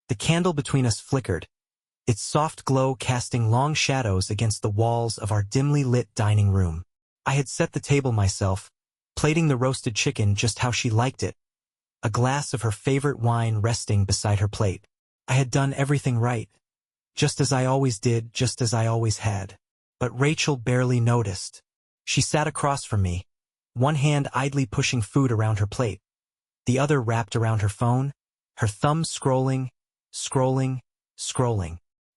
The candle between us flickered, its soft glow casting long shadows against the walls of our dimly lit dining room. I had set the table myself, plating the roasted chicken just how she liked it, a glass of her favorite wine resting beside her plate. I had done everything right, just as I always did, just as I always had. But Rachel barely noticed. She sat across from me, one hand idly pushing food around her plate, the other wrapped around her phone, her thumb scrolling, scrolling.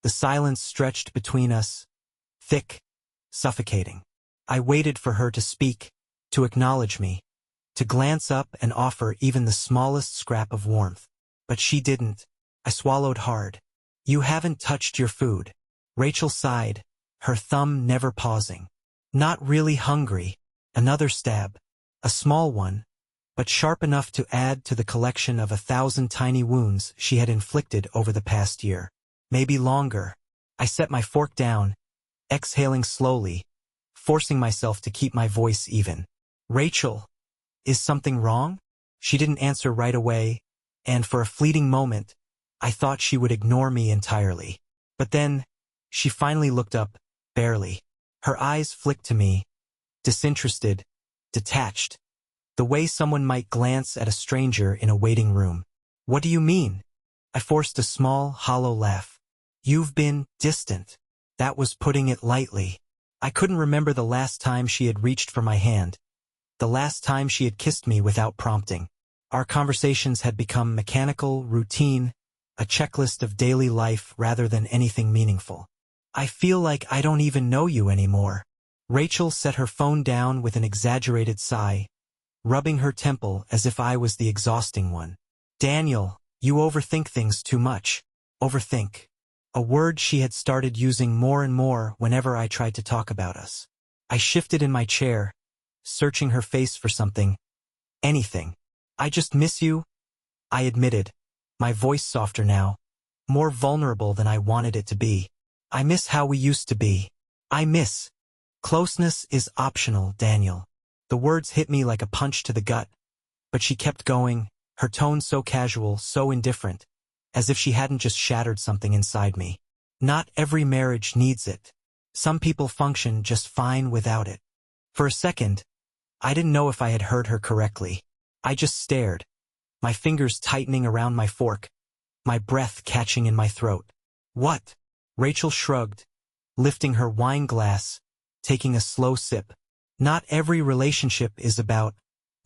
The silence stretched between us, thick, suffocating. I waited for her to speak, to acknowledge me, to glance up and offer even the smallest scrap of warmth. But she didn't. I swallowed hard. "You haven't touched your food." Rachel sighed, her thumb never pausing. "Not really hungry." Another stab. A small one, but sharp enough to add to the collection of 1,000 tiny wounds she had inflicted over the past year. Maybe longer. I set my fork down, exhaling slowly, forcing myself to keep my voice even. "Rachel, is something wrong?" She didn't answer right away, and for a fleeting moment, I thought she would ignore me entirely. But then, she finally looked up, barely. Her eyes flicked to me, disinterested, detached, the way someone might glance at a stranger in a waiting room. "What do you mean?" I forced a small, hollow laugh. "You've been distant." That was putting it lightly. I couldn't remember the last time she had reached for my hand, the last time she had kissed me without prompting. Our conversations had become mechanical, routine, a checklist of daily life rather than anything meaningful. "I feel like I don't even know you anymore." Rachel set her phone down with an exaggerated sigh, rubbing her temple as if I was the exhausting one. "Daniel, you overthink things too much." Overthink. A word she had started using more and more whenever I tried to talk about us. I shifted in my chair, searching her face for something. Anything. "I just miss you," I admitted, my voice softer now, more vulnerable than I wanted it to be. "I miss how we used to be. I miss. Closeness is optional, Daniel." The words hit me like a punch to the gut, but she kept going, her tone so casual, so indifferent, as if she hadn't just shattered something inside me. "Not every marriage needs it. Some people function just fine without it." For a second, I didn't know if I had heard her correctly. I just stared, my fingers tightening around my fork, my breath catching in my throat. "What?" Rachel shrugged, lifting her wine glass, taking a slow sip. "Not every relationship is about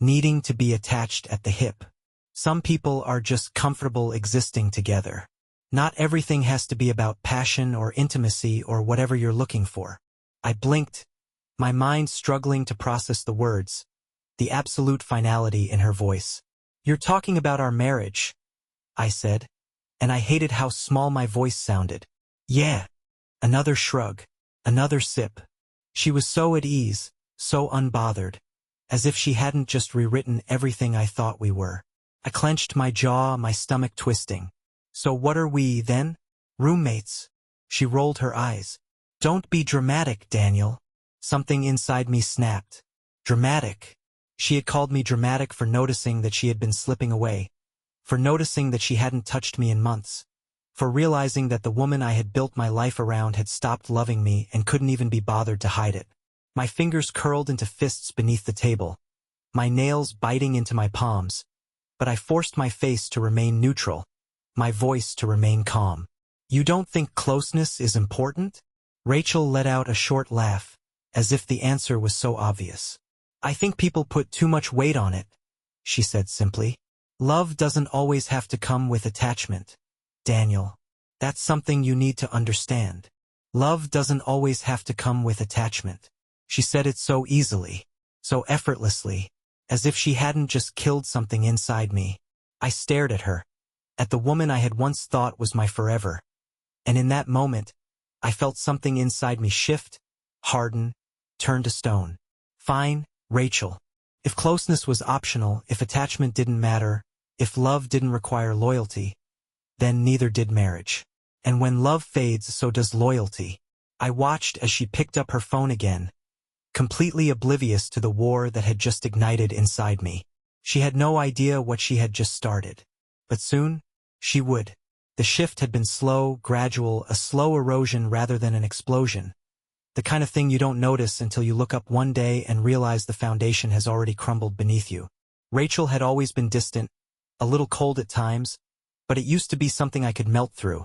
needing to be attached at the hip. Some people are just comfortable existing together. Not everything has to be about passion or intimacy or whatever you're looking for." I blinked, my mind struggling to process the words, the absolute finality in her voice. "You're talking about our marriage," I said, and I hated how small my voice sounded. "Yeah." Another shrug, another sip. She was so at ease, so unbothered, as if she hadn't just rewritten everything I thought we were. I clenched my jaw, my stomach twisting. "So what are we, then? Roommates?" She rolled her eyes. "Don't be dramatic, Daniel." Something inside me snapped. Dramatic. She had called me dramatic for noticing that she had been slipping away, for noticing that she hadn't touched me in months, for realizing that the woman I had built my life around had stopped loving me and couldn't even be bothered to hide it. My fingers curled into fists beneath the table, my nails biting into my palms, but I forced my face to remain neutral, my voice to remain calm. "You don't think closeness is important?" Rachel let out a short laugh, as if the answer was so obvious. "I think people put too much weight on it," she said simply. "Love doesn't always have to come with attachment, Daniel. That's something you need to understand. Love doesn't always have to come with attachment." She said it so easily, so effortlessly, as if she hadn't just killed something inside me. I stared at her, at the woman I had once thought was my forever, and in that moment, I felt something inside me shift, harden, turn to stone. "Fine, Rachel. If closeness was optional, if attachment didn't matter, if love didn't require loyalty, then neither did marriage. And when love fades, so does loyalty." I watched as she picked up her phone again, completely oblivious to the war that had just ignited inside me. She had no idea what she had just started. But soon, she would. The shift had been slow, gradual, a slow erosion rather than an explosion. The kind of thing you don't notice until you look up one day and realize the foundation has already crumbled beneath you. Rachel had always been distant, a little cold at times, but it used to be something I could melt through.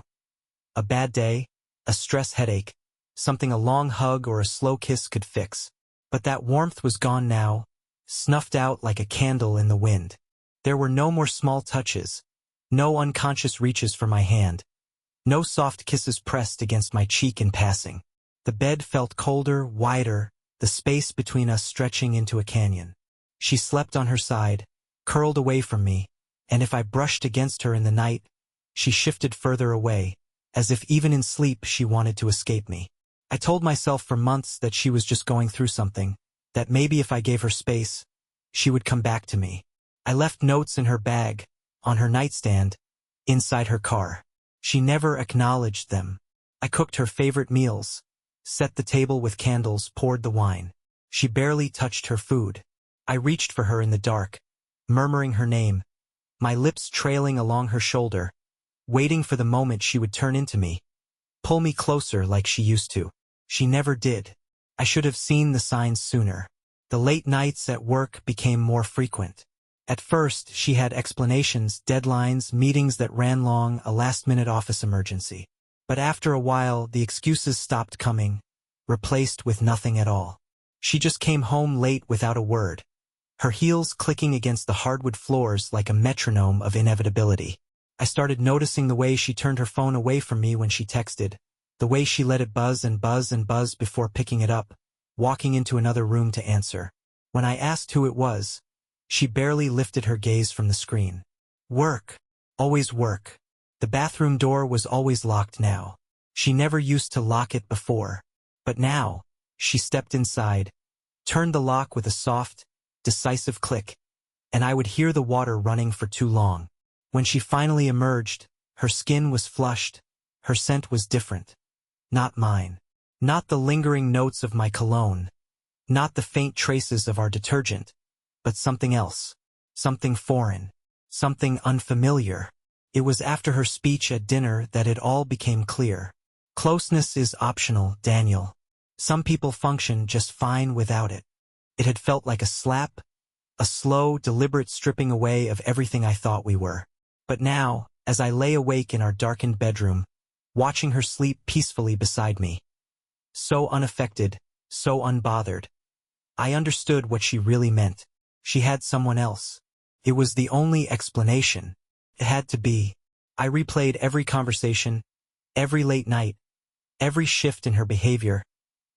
A bad day, a stress headache, something a long hug or a slow kiss could fix. But that warmth was gone now, snuffed out like a candle in the wind. There were no more small touches, no unconscious reaches for my hand, no soft kisses pressed against my cheek in passing. The bed felt colder, wider, the space between us stretching into a canyon. She slept on her side, curled away from me, and if I brushed against her in the night, she shifted further away, as if even in sleep she wanted to escape me. I told myself for months that she was just going through something, that maybe if I gave her space, she would come back to me. I left notes in her bag, on her nightstand, inside her car. She never acknowledged them. I cooked her favorite meals, set the table with candles, poured the wine. She barely touched her food. I reached for her in the dark, murmuring her name, my lips trailing along her shoulder, waiting for the moment she would turn into me, pull me closer like she used to. She never did. I should have seen the signs sooner. The late nights at work became more frequent. At first, she had explanations, deadlines, meetings that ran long, a last-minute office emergency. But after a while, the excuses stopped coming, replaced with nothing at all. She just came home late without a word, her heels clicking against the hardwood floors like a metronome of inevitability. I started noticing the way she turned her phone away from me when she texted, the way she let it buzz and buzz and buzz before picking it up, walking into another room to answer. When I asked who it was, she barely lifted her gaze from the screen. Work. Always work. The bathroom door was always locked now. She never used to lock it before. But now, she stepped inside, turned the lock with a soft, decisive click, and I would hear the water running for too long. When she finally emerged, her skin was flushed, her scent was different. Not mine. Not the lingering notes of my cologne. Not the faint traces of our detergent. But something else. Something foreign. Something unfamiliar. It was after her speech at dinner that it all became clear. Closeness is optional, Daniel. Some people function just fine without it. It had felt like a slap, a slow, deliberate stripping away of everything I thought we were. But now, as I lay awake in our darkened bedroom, watching her sleep peacefully beside me, so unaffected, so unbothered, I understood what she really meant. She had someone else. It was the only explanation. It had to be. I replayed every conversation, every late night, every shift in her behavior,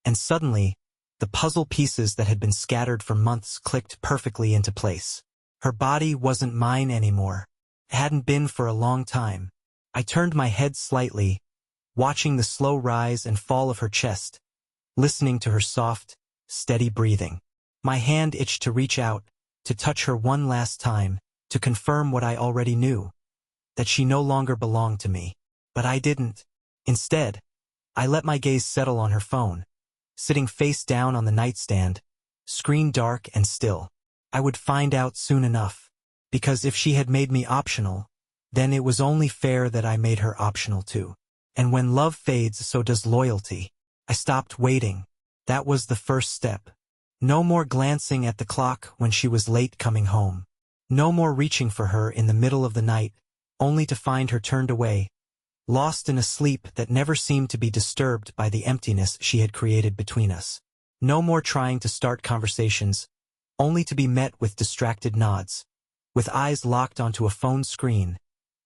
and suddenly, the puzzle pieces that had been scattered for months clicked perfectly into place. Her body wasn't mine anymore. It hadn't been for a long time. I turned my head slightly, watching the slow rise and fall of her chest, listening to her soft, steady breathing. My hand itched to reach out, to touch her one last time, to confirm what I already knew, that she no longer belonged to me. But I didn't. Instead, I let my gaze settle on her phone, sitting face down on the nightstand, screen dark and still. I would find out soon enough, because if she had made me optional, then it was only fair that I made her optional too. And when love fades, so does loyalty. I stopped waiting. That was the first step. No more glancing at the clock when she was late coming home. No more reaching for her in the middle of the night, only to find her turned away, lost in a sleep that never seemed to be disturbed by the emptiness she had created between us. No more trying to start conversations, only to be met with distracted nods, with eyes locked onto a phone screen,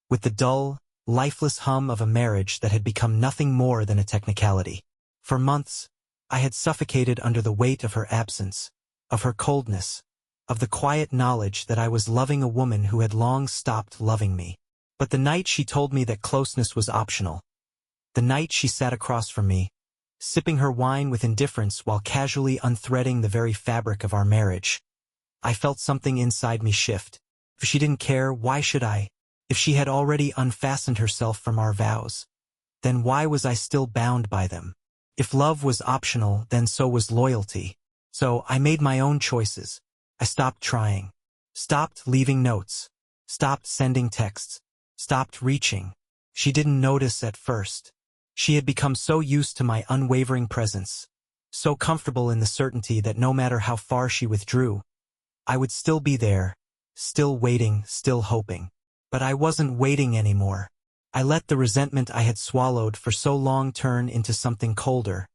with the dull, lifeless hum of a marriage that had become nothing more than a technicality. For months, I had suffocated under the weight of her absence, of her coldness, of the quiet knowledge that I was loving a woman who had long stopped loving me. But the night she told me that closeness was optional, the night she sat across from me, sipping her wine with indifference while casually unthreading the very fabric of our marriage, I felt something inside me shift. If she didn't care, why should I? If she had already unfastened herself from our vows, then why was I still bound by them? If love was optional, then so was loyalty. So I made my own choices. I stopped trying, stopped leaving notes, stopped sending texts, stopped reaching. She didn't notice at first. She had become so used to my unwavering presence, so comfortable in the certainty that no matter how far she withdrew, I would still be there, still waiting, still hoping. But I wasn't waiting anymore. I let the resentment I had swallowed for so long turn into something colder,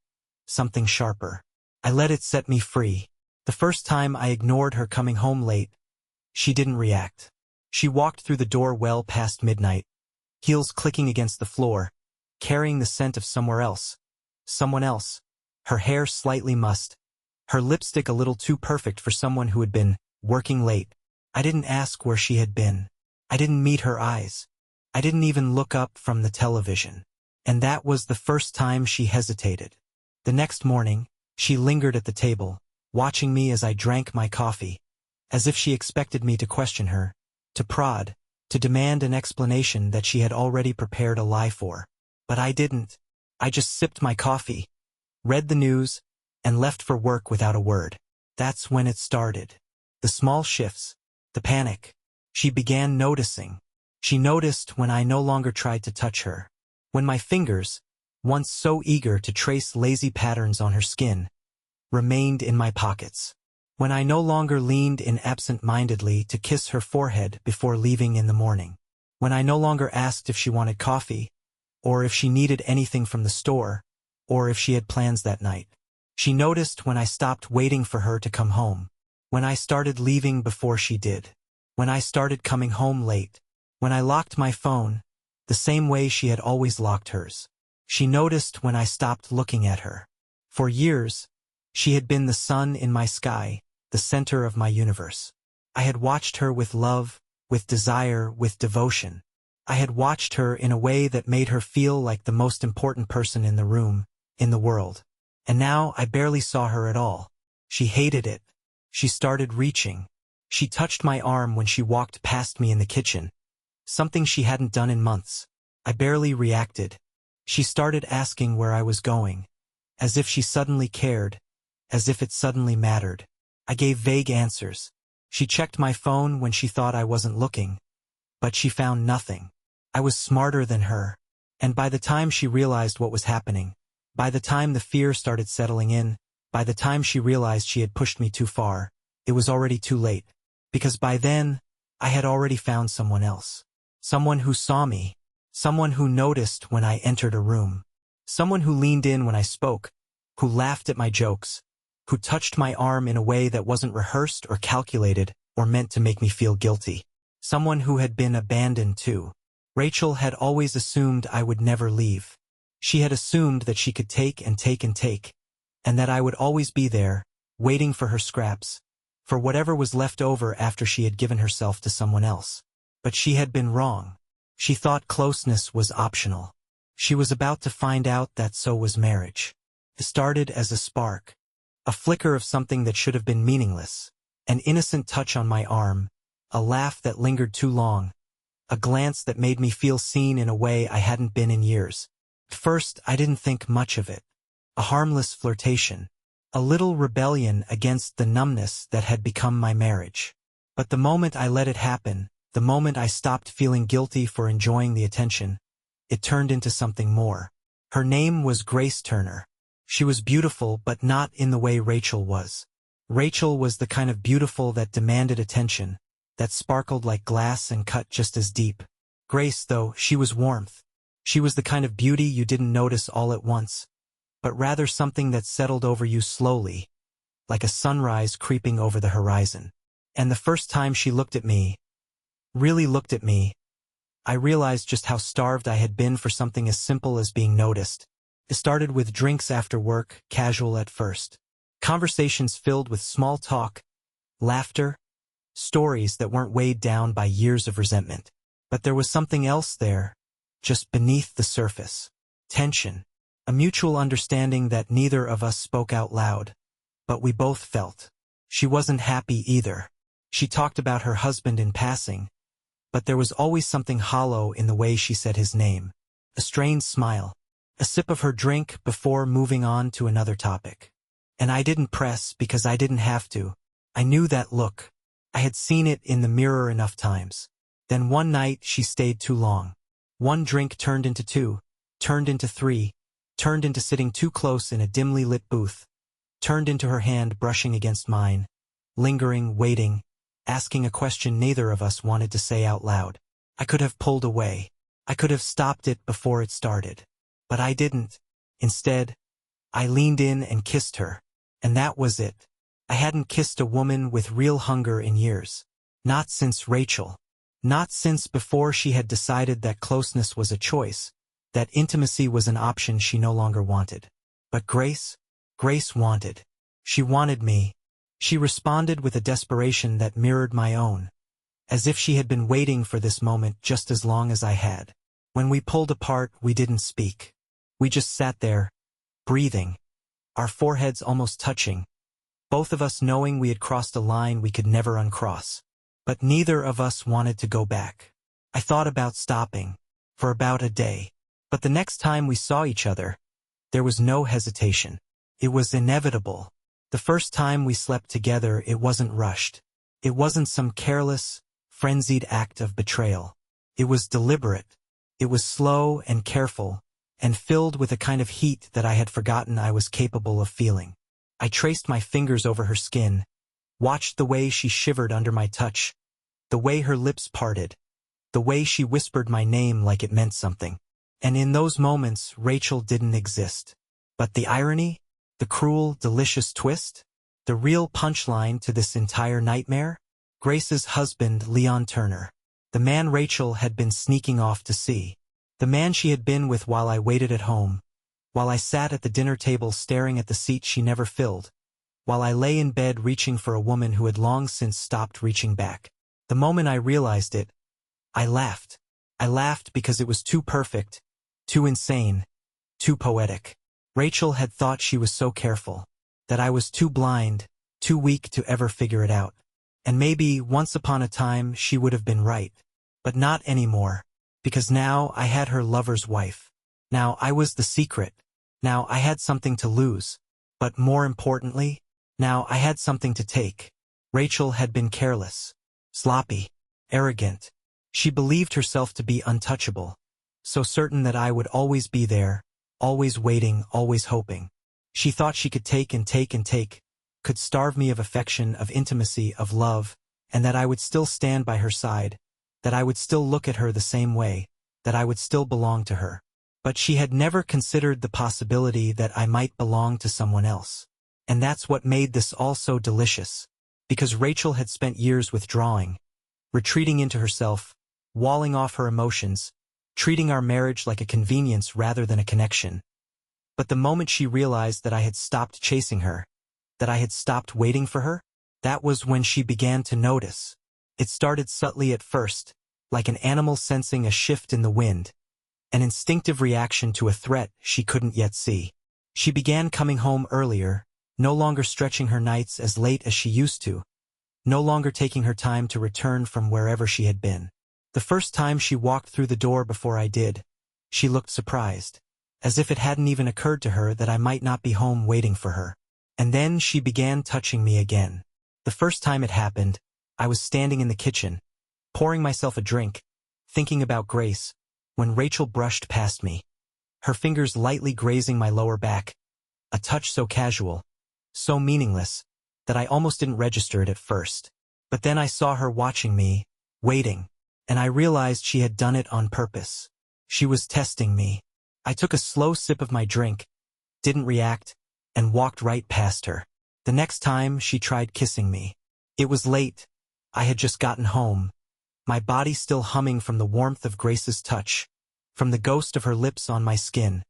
something sharper. I let it set me free. The first time I ignored her coming home late, she didn't react. She walked through the door well past midnight, heels clicking against the floor, carrying the scent of someone else, her hair slightly mussed, her lipstick a little too perfect for someone who had been working late. I didn't ask where she had been. I didn't meet her eyes. I didn't even look up from the television. And that was the first time she hesitated. The next morning, she lingered at the table, watching me as I drank my coffee, as if she expected me to question her, to prod, to demand an explanation that she had already prepared a lie for. But I didn't. I just sipped my coffee, read the news, and left for work without a word. That's when it started. The small shifts, the panic. She began noticing. She noticed when I no longer tried to touch her. When my fingers, once so eager to trace lazy patterns on her skin, remained in my pockets. When I no longer leaned in absent-mindedly to kiss her forehead before leaving in the morning. When I no longer asked if she wanted coffee, or if she needed anything from the store, or if she had plans that night. She noticed when I stopped waiting for her to come home. When I started leaving before she did. When I started coming home late. When I locked my phone, the same way she had always locked hers. She noticed when I stopped looking at her. For years, she had been the sun in my sky, the center of my universe. I had watched her with love, with desire, with devotion. I had watched her in a way that made her feel like the most important person in the room, in the world. And now I barely saw her at all. She hated it. She started reaching. She touched my arm when she walked past me in the kitchen, something she hadn't done in months. I barely reacted. She started asking where I was going, as if she suddenly cared, as if it suddenly mattered. I gave vague answers. She checked my phone when she thought I wasn't looking, but she found nothing. I was smarter than her. And by the time she realized what was happening, by the time the fear started settling in, by the time she realized she had pushed me too far, it was already too late. Because by then, I had already found someone else. Someone who saw me. Someone who noticed when I entered a room. Someone who leaned in when I spoke, who laughed at my jokes, who touched my arm in a way that wasn't rehearsed or calculated or meant to make me feel guilty. Someone who had been abandoned too. Rachel had always assumed I would never leave. She had assumed that she could take and take and take, and that I would always be there, waiting for her scraps, for whatever was left over after she had given herself to someone else. But she had been wrong. She thought closeness was optional. She was about to find out that so was marriage. It started as a spark, a flicker of something that should have been meaningless, an innocent touch on my arm, a laugh that lingered too long, a glance that made me feel seen in a way I hadn't been in years. At first, I didn't think much of it. A harmless flirtation, a little rebellion against the numbness that had become my marriage. But the moment I let it happen, the moment I stopped feeling guilty for enjoying the attention, it turned into something more. Her name was Grace Turner. She was beautiful, but not in the way Rachel was. Rachel was the kind of beautiful that demanded attention, that sparkled like glass and cut just as deep. Grace, though, she was warmth. She was the kind of beauty you didn't notice all at once, but rather something that settled over you slowly, like a sunrise creeping over the horizon. And the first time she looked at me, really looked at me, I realized just how starved I had been for something as simple as being noticed. It started with drinks after work, casual at first. Conversations filled with small talk, laughter, stories that weren't weighed down by years of resentment. But there was something else there, just beneath the surface. Tension. A mutual understanding that neither of us spoke out loud, but we both felt. She wasn't happy either. She talked about her husband in passing, but there was always something hollow in the way she said his name. A strained smile. A sip of her drink before moving on to another topic. And I didn't press because I didn't have to. I knew that look. I had seen it in the mirror enough times. Then one night she stayed too long. One drink turned into two, turned into three, turned into sitting too close in a dimly lit booth, turned into her hand brushing against mine, lingering, waiting, asking a question neither of us wanted to say out loud. I could have pulled away. I could have stopped it before it started. But I didn't. Instead, I leaned in and kissed her. And that was it. I hadn't kissed a woman with real hunger in years. Not since Rachel. Not since before she had decided that closeness was a choice, that intimacy was an option she no longer wanted. But Grace wanted. She wanted me. She responded with a desperation that mirrored my own, as if she had been waiting for this moment just as long as I had. When we pulled apart, we didn't speak. We just sat there, breathing, our foreheads almost touching, both of us knowing we had crossed a line we could never uncross. But neither of us wanted to go back. I thought about stopping, for about a day. But the next time we saw each other, there was no hesitation. It was inevitable. The first time we slept together, it wasn't rushed. It wasn't some careless, frenzied act of betrayal. It was deliberate. It was slow and careful, and filled with a kind of heat that I had forgotten I was capable of feeling. I traced my fingers over her skin, watched the way she shivered under my touch, the way her lips parted, the way she whispered my name like it meant something. And in those moments, Rachel didn't exist. But the irony, the cruel, delicious twist, the real punchline to this entire nightmare? Grace's husband, Leon Turner. The man Rachel had been sneaking off to see. The man she had been with while I waited at home, while I sat at the dinner table staring at the seat she never filled, while I lay in bed reaching for a woman who had long since stopped reaching back. The moment I realized it, I laughed. I laughed because it was too perfect, too insane, too poetic. Rachel had thought she was so careful, that I was too blind, too weak to ever figure it out. And maybe, once upon a time, she would have been right. But not anymore, because now I had her lover's wife. Now I was the secret. Now I had something to lose. But more importantly, now I had something to take. Rachel had been careless, sloppy, arrogant. She believed herself to be untouchable, so certain that I would always be there, always waiting, always hoping. She thought she could take and take and take, could starve me of affection, of intimacy, of love, and that I would still stand by her side, that I would still look at her the same way, that I would still belong to her. But she had never considered the possibility that I might belong to someone else. And that's what made this all so delicious, because Rachel had spent years withdrawing, retreating into herself, walling off her emotions, treating our marriage like a convenience rather than a connection. But the moment she realized that I had stopped chasing her, that I had stopped waiting for her, that was when she began to notice. It started subtly at first, like an animal sensing a shift in the wind, an instinctive reaction to a threat she couldn't yet see. She began coming home earlier, no longer stretching her nights as late as she used to, no longer taking her time to return from wherever she had been. The first time she walked through the door before I did, she looked surprised, as if it hadn't even occurred to her that I might not be home waiting for her. And then she began touching me again. The first time it happened, I was standing in the kitchen, pouring myself a drink, thinking about Grace, when Rachel brushed past me, her fingers lightly grazing my lower back, a touch so casual, so meaningless, that I almost didn't register it at first. But then I saw her watching me, waiting, and I realized she had done it on purpose. She was testing me. I took a slow sip of my drink, didn't react, and walked right past her. The next time, she tried kissing me. It was late. I had just gotten home, my body still humming from the warmth of Grace's touch, from the ghost of her lips on my skin,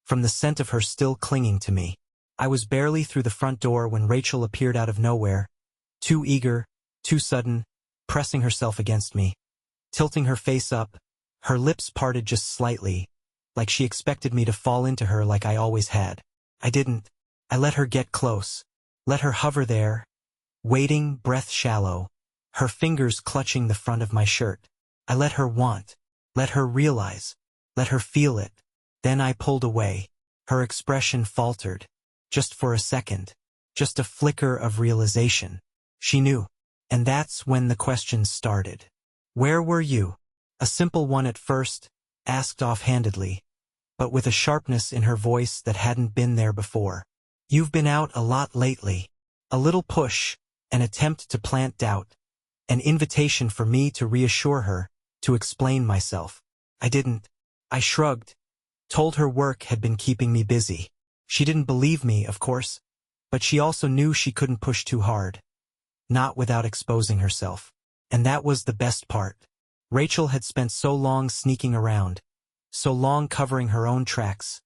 from the scent of her still clinging to me. I was barely through the front door when Rachel appeared out of nowhere, too eager, too sudden, pressing herself against me, tilting her face up, her lips parted just slightly, like she expected me to fall into her like I always had. I didn't. I let her get close, let her hover there, waiting, breath shallow, her fingers clutching the front of my shirt. I let her want, let her realize, let her feel it. Then I pulled away. Her expression faltered, just for a second, just a flicker of realization. She knew. And that's when the questions started. Where were you? A simple one at first, asked offhandedly, but with a sharpness in her voice that hadn't been there before. You've been out a lot lately. A little push, an attempt to plant doubt, an invitation for me to reassure her, to explain myself. I didn't. I shrugged, told her work had been keeping me busy. She didn't believe me, of course, but she also knew she couldn't push too hard. Not without exposing herself. And that was the best part. Rachel had spent so long sneaking around, so long covering her own tracks,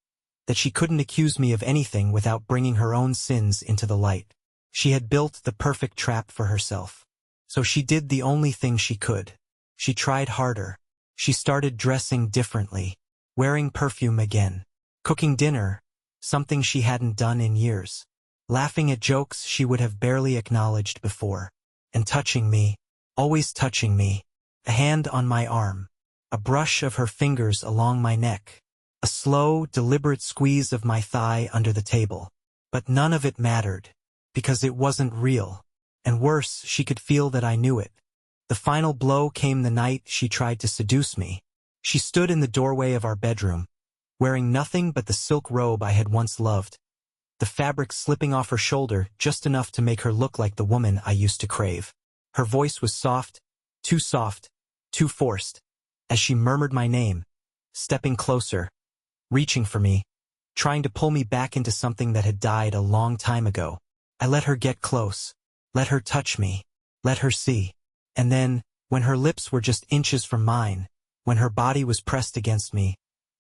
that she couldn't accuse me of anything without bringing her own sins into the light. She had built the perfect trap for herself. So she did the only thing she could. She tried harder. She started dressing differently, wearing perfume again, cooking dinner, something she hadn't done in years, laughing at jokes she would have barely acknowledged before, and touching me, always touching me, a hand on my arm, a brush of her fingers along my neck, a slow, deliberate squeeze of my thigh under the table. But none of it mattered, because it wasn't real, and worse, she could feel that I knew it. The final blow came the night she tried to seduce me. She stood in the doorway of our bedroom, wearing nothing but the silk robe I had once loved, the fabric slipping off her shoulder just enough to make her look like the woman I used to crave. Her voice was soft, too forced, as she murmured my name, stepping closer, reaching for me, trying to pull me back into something that had died a long time ago. I let her get close, let her touch me, let her see. And then, when her lips were just inches from mine, when her body was pressed against me,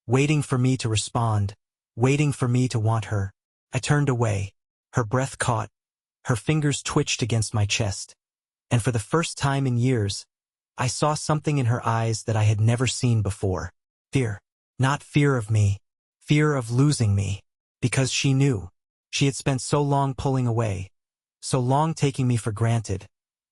waiting for me to respond, waiting for me to want her, I turned away. Her breath caught, her fingers twitched against my chest. And for the first time in years, I saw something in her eyes that I had never seen before. Fear. Not fear of me. Fear of losing me. Because she knew. She had spent so long pulling away. So long taking me for granted.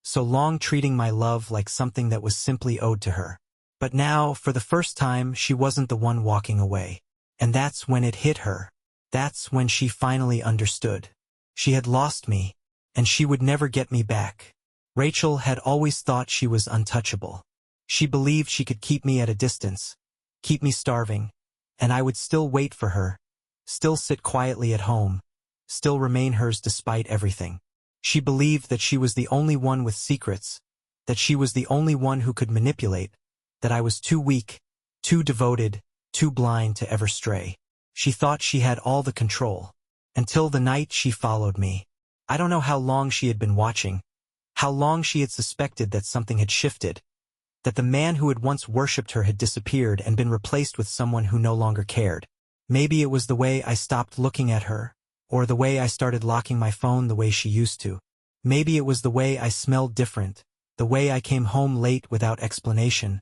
So long treating my love like something that was simply owed to her. But now, for the first time, she wasn't the one walking away. And that's when it hit her. That's when she finally understood. She had lost me, and she would never get me back. Rachel had always thought she was untouchable. She believed she could keep me at a distance, keep me starving, and I would still wait for her, still sit quietly at home, still remain hers despite everything. She believed that she was the only one with secrets, that she was the only one who could manipulate, that I was too weak, too devoted, too blind to ever stray. She thought she had all the control, until the night she followed me. I don't know how long she had been watching, how long she had suspected that something had shifted, that the man who had once worshipped her had disappeared and been replaced with someone who no longer cared. Maybe it was the way I stopped looking at her, or the way I started locking my phone the way she used to. Maybe it was the way I smelled different, the way I came home late without explanation,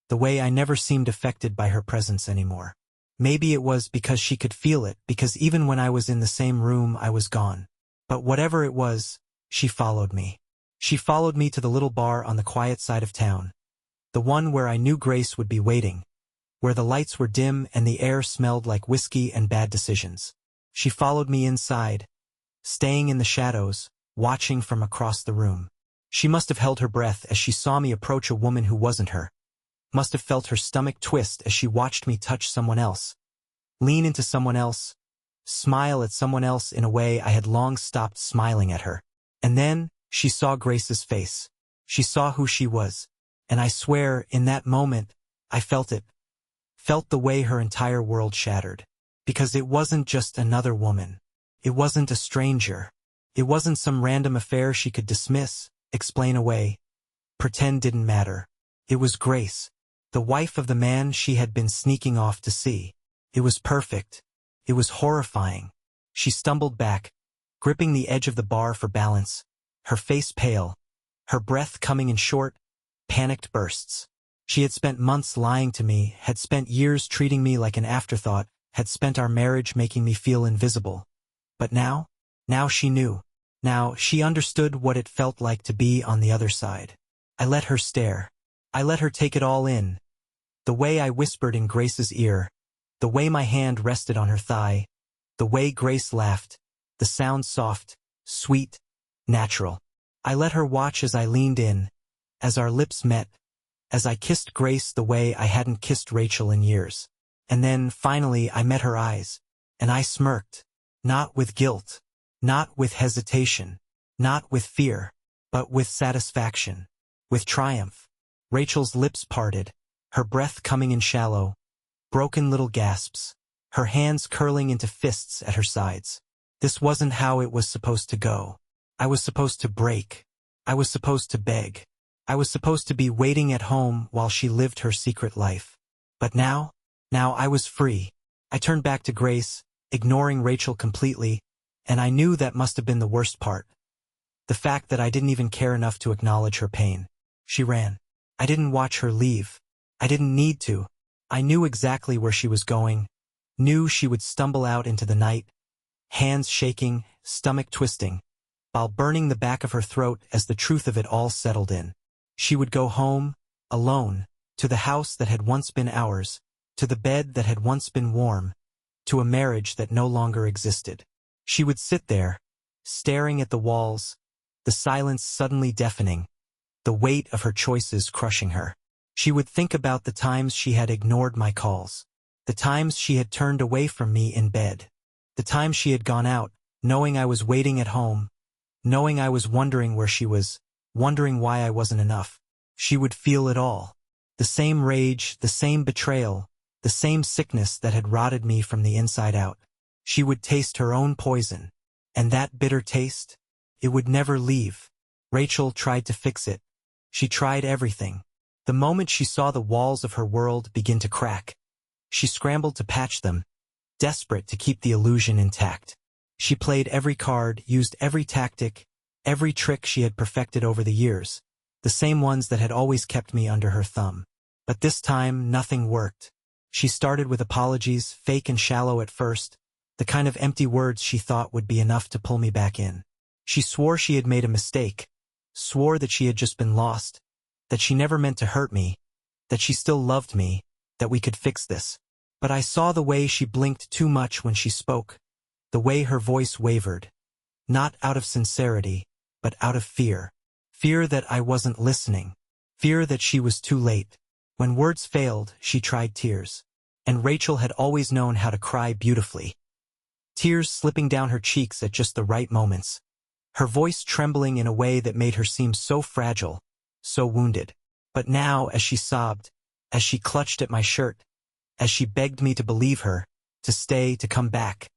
the way I never seemed affected by her presence anymore. Maybe it was because she could feel it, because even when I was in the same room I was gone. But whatever it was, she followed me. She followed me to the little bar on the quiet side of town, the one where I knew Grace would be waiting, where the lights were dim and the air smelled like whiskey and bad decisions. She followed me inside, staying in the shadows, watching from across the room. She must have held her breath as she saw me approach a woman who wasn't her, must have felt her stomach twist as she watched me touch someone else, lean into someone else, smile at someone else in a way I had long stopped smiling at her. And then, she saw Grace's face. She saw who she was. And I swear, in that moment, I felt it. Felt the way her entire world shattered. Because it wasn't just another woman. It wasn't a stranger. It wasn't some random affair she could dismiss, explain away, pretend didn't matter. It was Grace, the wife of the man she had been sneaking off to see. It was perfect. It was horrifying. She stumbled back, gripping the edge of the bar for balance, her face pale, her breath coming in short, panicked bursts. She had spent months lying to me, had spent years treating me like an afterthought, had spent our marriage making me feel invisible. But now she knew. Now she understood what it felt like to be on the other side. I let her stare. I let her take it all in. The way I whispered in Grace's ear, the way my hand rested on her thigh, the way Grace laughed, the sound soft, sweet, natural. I let her watch as I leaned in, as our lips met, as I kissed Grace the way I hadn't kissed Rachel in years. And then, finally, I met her eyes, and I smirked. Not with guilt, not with hesitation, not with fear, but with satisfaction, with triumph. Rachel's lips parted, her breath coming in shallow, broken little gasps, her hands curling into fists at her sides. This wasn't how it was supposed to go. I was supposed to break. I was supposed to beg. I was supposed to be waiting at home while she lived her secret life. But now I was free. I turned back to Grace, ignoring Rachel completely, and I knew that must have been the worst part. The fact that I didn't even care enough to acknowledge her pain. She ran. I didn't watch her leave. I didn't need to. I knew exactly where she was going, knew she would stumble out into the night, hands shaking, stomach twisting, while burning the back of her throat as the truth of it all settled in. She would go home, alone, to the house that had once been ours, to the bed that had once been warm, to a marriage that no longer existed. She would sit there, staring at the walls, the silence suddenly deafening, the weight of her choices crushing her. She would think about the times she had ignored my calls, the times she had turned away from me in bed, the times she had gone out, knowing I was waiting at home, knowing I was wondering where she was, wondering why I wasn't enough. She would feel it all. The same rage, the same betrayal, the same sickness that had rotted me from the inside out. She would taste her own poison. And that bitter taste? It would never leave. Rachel tried to fix it. She tried everything. The moment she saw the walls of her world begin to crack, she scrambled to patch them, desperate to keep the illusion intact. She played every card, used every tactic, every trick she had perfected over the years, the same ones that had always kept me under her thumb. But this time, nothing worked. She started with apologies, fake and shallow at first, the kind of empty words she thought would be enough to pull me back in. She swore she had made a mistake, swore that she had just been lost, that she never meant to hurt me, that she still loved me, that we could fix this. But I saw the way she blinked too much when she spoke, the way her voice wavered, not out of sincerity, but out of fear. Fear that I wasn't listening, fear that she was too late. When words failed, she tried tears. And Rachel had always known how to cry beautifully. Tears slipping down her cheeks at just the right moments. Her voice trembling in a way that made her seem so fragile, so wounded. But now, as she sobbed, as she clutched at my shirt, as she begged me to believe her, to stay, to come back,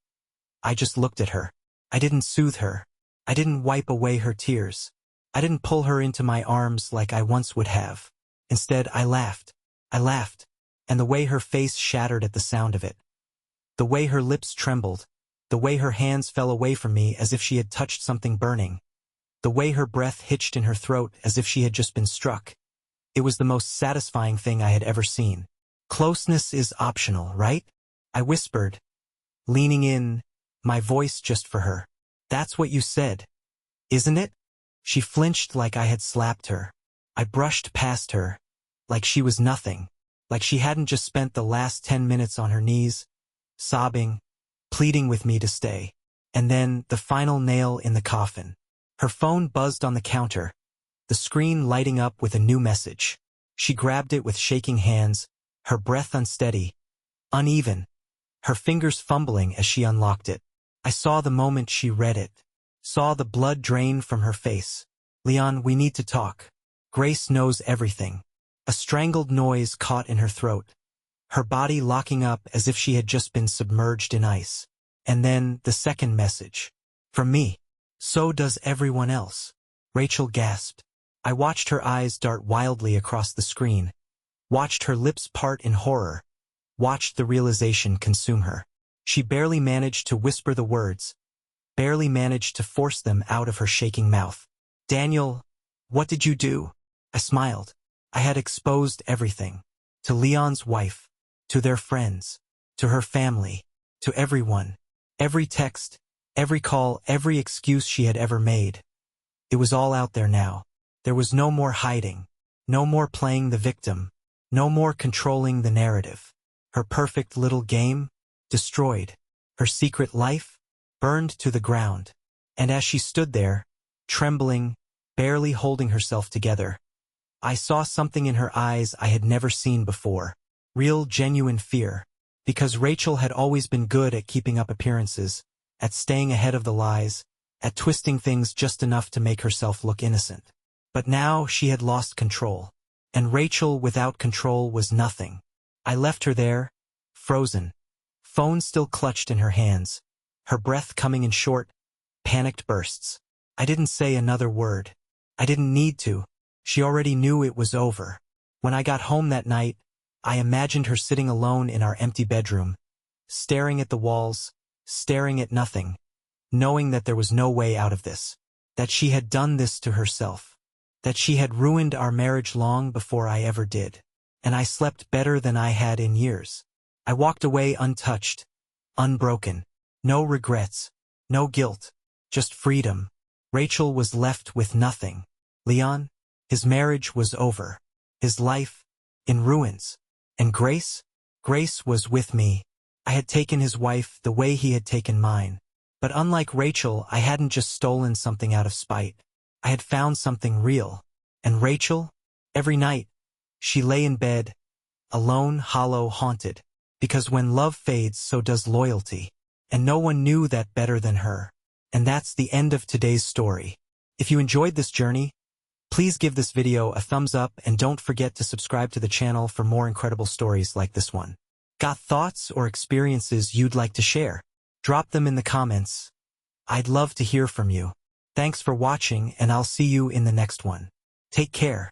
I just looked at her. I didn't soothe her. I didn't wipe away her tears. I didn't pull her into my arms like I once would have. Instead, I laughed. I laughed, and the way her face shattered at the sound of it, the way her lips trembled, the way her hands fell away from me as if she had touched something burning, the way her breath hitched in her throat as if she had just been struck. It was the most satisfying thing I had ever seen. Closeness is optional, right? I whispered, leaning in, my voice just for her. That's what you said, isn't it? She flinched like I had slapped her. I brushed past her, like she was nothing, like she hadn't just spent the last 10 minutes on her knees, sobbing, pleading with me to stay. And then, the final nail in the coffin. Her phone buzzed on the counter, the screen lighting up with a new message. She grabbed it with shaking hands, her breath unsteady, uneven, her fingers fumbling as she unlocked it. I saw the moment she read it, saw the blood drain from her face. Leon, we need to talk. Grace knows everything. A strangled noise caught in her throat, her body locking up as if she had just been submerged in ice. And then, the second message. From me. So does everyone else. Rachel gasped. I watched her eyes dart wildly across the screen, watched her lips part in horror, watched the realization consume her. She barely managed to whisper the words, barely managed to force them out of her shaking mouth. Daniel, what did you do? I smiled. I had exposed everything. To Leon's wife, to their friends, to her family, to everyone. Every text, every call, every excuse she had ever made. It was all out there now. There was no more hiding, no more playing the victim, no more controlling the narrative. Her perfect little game, destroyed. Her secret life, burned to the ground. And as she stood there, trembling, barely holding herself together, I saw something in her eyes I had never seen before. Real, genuine fear. Because Rachel had always been good at keeping up appearances, at staying ahead of the lies, at twisting things just enough to make herself look innocent. But now she had lost control. And Rachel without control was nothing. I left her there, frozen. Phone still clutched in her hands. Her breath coming in short, panicked bursts. I didn't say another word. I didn't need to. She already knew it was over. When I got home that night, I imagined her sitting alone in our empty bedroom, staring at the walls, staring at nothing, knowing that there was no way out of this, that she had done this to herself, that she had ruined our marriage long before I ever did. And I slept better than I had in years. I walked away untouched, unbroken, no regrets, no guilt, just freedom. Rachel was left with nothing. Leon, his marriage was over. His life, in ruins. And Grace? Grace was with me. I had taken his wife the way he had taken mine. But unlike Rachel, I hadn't just stolen something out of spite. I had found something real. And Rachel? Every night, she lay in bed, alone, hollow, haunted. Because when love fades, so does loyalty. And no one knew that better than her. And that's the end of today's story. If you enjoyed this journey, please give this video a thumbs up and don't forget to subscribe to the channel for more incredible stories like this one. Got thoughts or experiences you'd like to share? Drop them in the comments. I'd love to hear from you. Thanks for watching and I'll see you in the next one. Take care.